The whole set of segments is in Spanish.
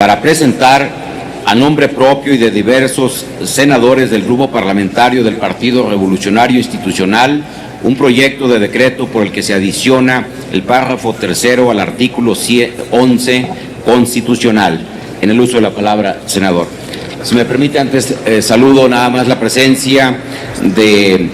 para presentar a nombre propio y de diversos senadores del Grupo Parlamentario del Partido Revolucionario Institucional un proyecto de decreto por el que se adiciona el párrafo tercero al artículo 11 constitucional. En el uso de la palabra, senador. Si me permite, antes saludo nada más la presencia de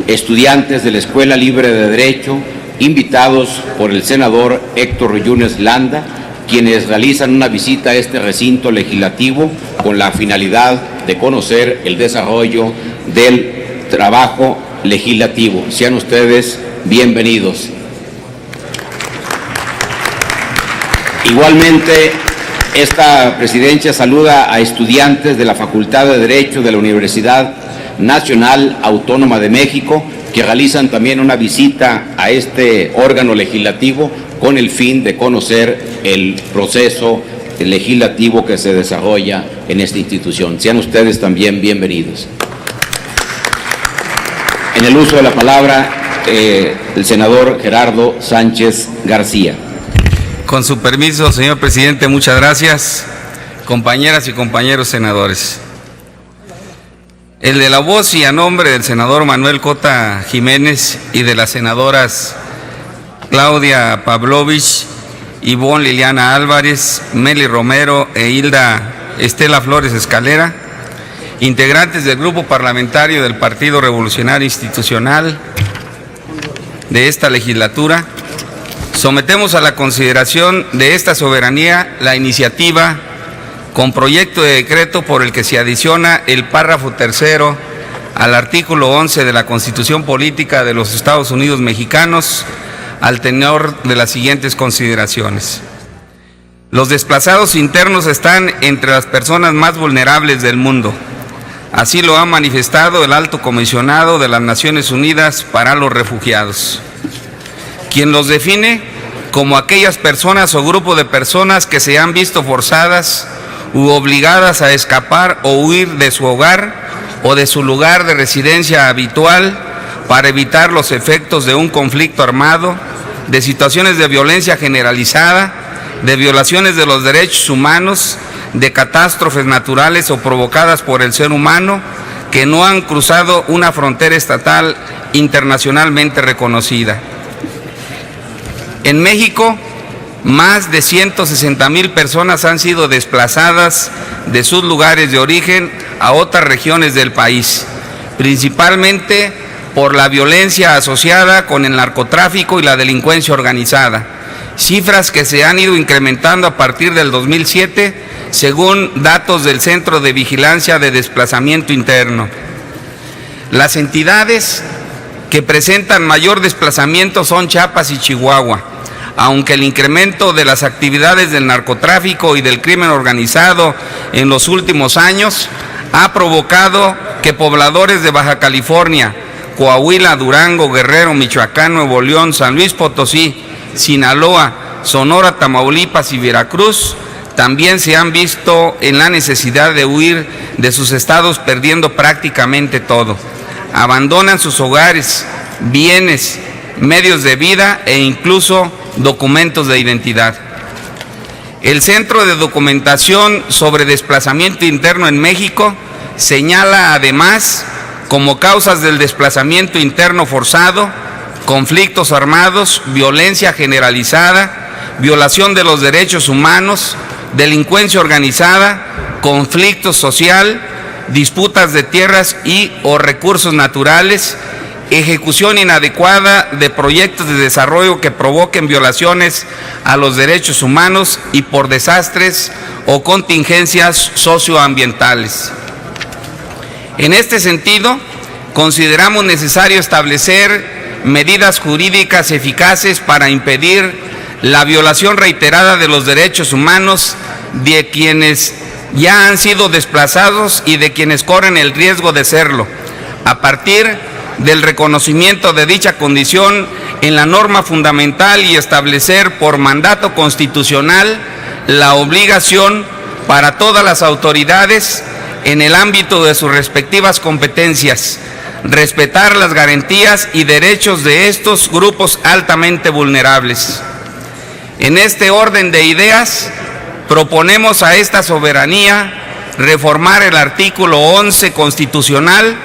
estudiantes de la Escuela Libre de Derecho, invitados por el senador Héctor Yunes Landa, quienes realizan una visita a este recinto legislativo con la finalidad de conocer el desarrollo del trabajo legislativo. Sean ustedes bienvenidos. Igualmente, esta presidencia saluda a estudiantes de la Facultad de Derecho de la Universidad Nacional Autónoma de México, que realizan también una visita a este órgano legislativo con el fin de conocer el proceso legislativo que se desarrolla en esta institución. Sean ustedes también bienvenidos. En el uso de la palabra, el senador Gerardo Sánchez García. Con su permiso, señor presidente, muchas gracias. Compañeras y compañeros senadores. El de la voz y a nombre del senador Manuel Cota Jiménez y de las senadoras Claudia Pavlovich, Ivonne Liliana Álvarez, Meli Romero e Hilda Estela Flores Escalera, integrantes del Grupo Parlamentario del Partido Revolucionario Institucional de esta legislatura, sometemos a la consideración de esta soberanía la iniciativa con proyecto de decreto por el que se adiciona el párrafo tercero al artículo 11 de la Constitución Política de los Estados Unidos Mexicanos, al tenor de las siguientes consideraciones. Los desplazados internos están entre las personas más vulnerables del mundo. Así lo ha manifestado el Alto Comisionado de las Naciones Unidas para los Refugiados, quien los define como aquellas personas o grupo de personas que se han visto forzadas u obligadas a escapar o huir de su hogar o de su lugar de residencia habitual para evitar los efectos de un conflicto armado, de situaciones de violencia generalizada, de violaciones de los derechos humanos, de catástrofes naturales o provocadas por el ser humano que no han cruzado una frontera estatal internacionalmente reconocida. En México, más de 160,000 personas han sido desplazadas de sus lugares de origen a otras regiones del país, principalmente por la violencia asociada con el narcotráfico y la delincuencia organizada, cifras que se han ido incrementando a partir del 2007, según datos del Centro de Vigilancia de Desplazamiento Interno. Las entidades que presentan mayor desplazamiento son Chiapas y Chihuahua, aunque el incremento de las actividades del narcotráfico y del crimen organizado en los últimos años ha provocado que pobladores de Baja California, Coahuila, Durango, Guerrero, Michoacán, Nuevo León, San Luis Potosí, Sinaloa, Sonora, Tamaulipas y Veracruz también se han visto en la necesidad de huir de sus estados, perdiendo prácticamente todo. Abandonan sus hogares, bienes, medios de vida e incluso documentos de identidad. El Centro de Documentación sobre Desplazamiento Interno en México señala además como causas del desplazamiento interno forzado, conflictos armados, violencia generalizada, violación de los derechos humanos, delincuencia organizada, conflicto social, disputas de tierras y o recursos naturales, ejecución inadecuada de proyectos de desarrollo que provoquen violaciones a los derechos humanos y por desastres o contingencias socioambientales. En este sentido, consideramos necesario establecer medidas jurídicas eficaces para impedir la violación reiterada de los derechos humanos de quienes ya han sido desplazados y de quienes corren el riesgo de serlo, a partir del reconocimiento de dicha condición en la norma fundamental y establecer por mandato constitucional la obligación para todas las autoridades en el ámbito de sus respectivas competencias, respetar las garantías y derechos de estos grupos altamente vulnerables. En este orden de ideas, proponemos a esta soberanía reformar el artículo 11 constitucional,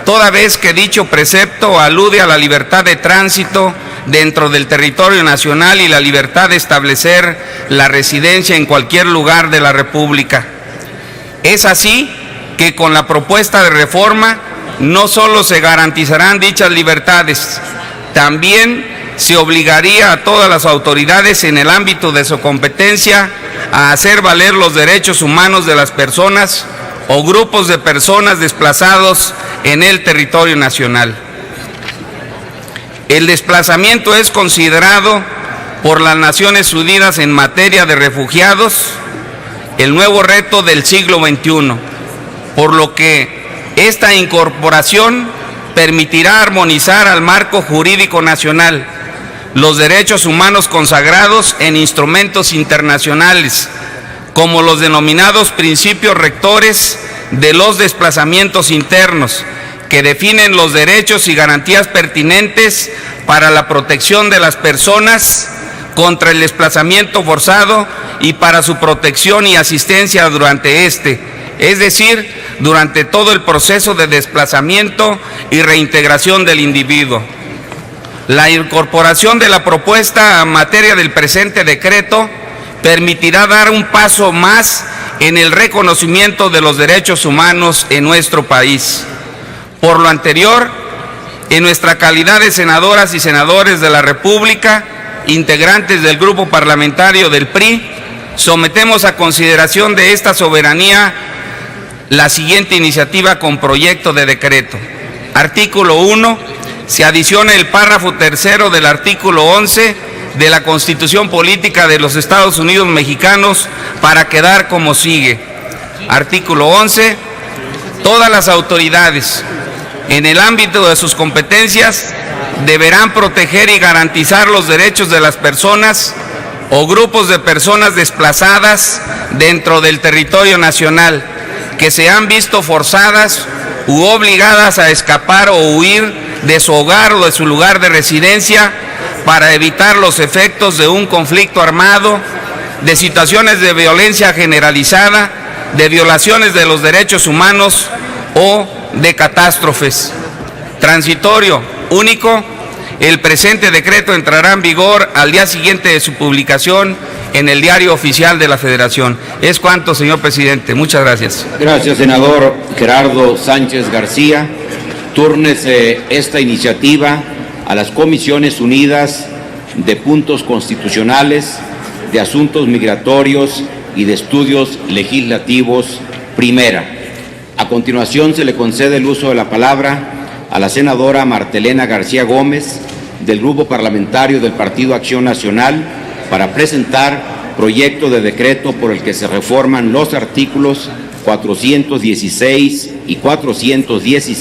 toda vez que dicho precepto alude a la libertad de tránsito dentro del territorio nacional y la libertad de establecer la residencia en cualquier lugar de la República. Es así que con la propuesta de reforma no solo se garantizarán dichas libertades, también se obligaría a todas las autoridades en el ámbito de su competencia a hacer valer los derechos humanos de las personas o grupos de personas desplazados en el territorio nacional. El desplazamiento es considerado por las Naciones Unidas en materia de refugiados el nuevo reto del siglo XXI, por lo que esta incorporación permitirá armonizar al marco jurídico nacional los derechos humanos consagrados en instrumentos internacionales, como los denominados principios rectores de los desplazamientos internos, que definen los derechos y garantías pertinentes para la protección de las personas contra el desplazamiento forzado y para su protección y asistencia durante este, es decir, durante todo el proceso de desplazamiento y reintegración del individuo. La incorporación de la propuesta en materia del presente decreto permitirá dar un paso más en el reconocimiento de los derechos humanos en nuestro país. Por lo anterior, en nuestra calidad de senadoras y senadores de la República, integrantes del Grupo Parlamentario del PRI, sometemos a consideración de esta soberanía la siguiente iniciativa con proyecto de decreto. Artículo 1. Se adiciona el párrafo tercero del artículo 11 de la Constitución Política de los Estados Unidos Mexicanos para quedar como sigue. Artículo 11. Todas las autoridades, en el ámbito de sus competencias, deberán proteger y garantizar los derechos de las personas o grupos de personas desplazadas dentro del territorio nacional que se han visto forzadas u obligadas a escapar o huir de su hogar o de su lugar de residencia para evitar los efectos de un conflicto armado, de situaciones de violencia generalizada, de violaciones de los derechos humanos o de catástrofes. Transitorio único. El presente decreto entrará en vigor al día siguiente de su publicación en el Diario Oficial de la Federación. Es cuanto, señor presidente. Muchas gracias. Gracias, senador Gerardo Sánchez García. Túrnese esta iniciativa a las Comisiones Unidas de Puntos Constitucionales, de Asuntos Migratorios y de Estudios Legislativos, primera. A continuación se le concede el uso de la palabra a la senadora Martelena García Gómez, del Grupo Parlamentario del Partido Acción Nacional, para presentar proyecto de decreto por el que se reforman los artículos 416 y 417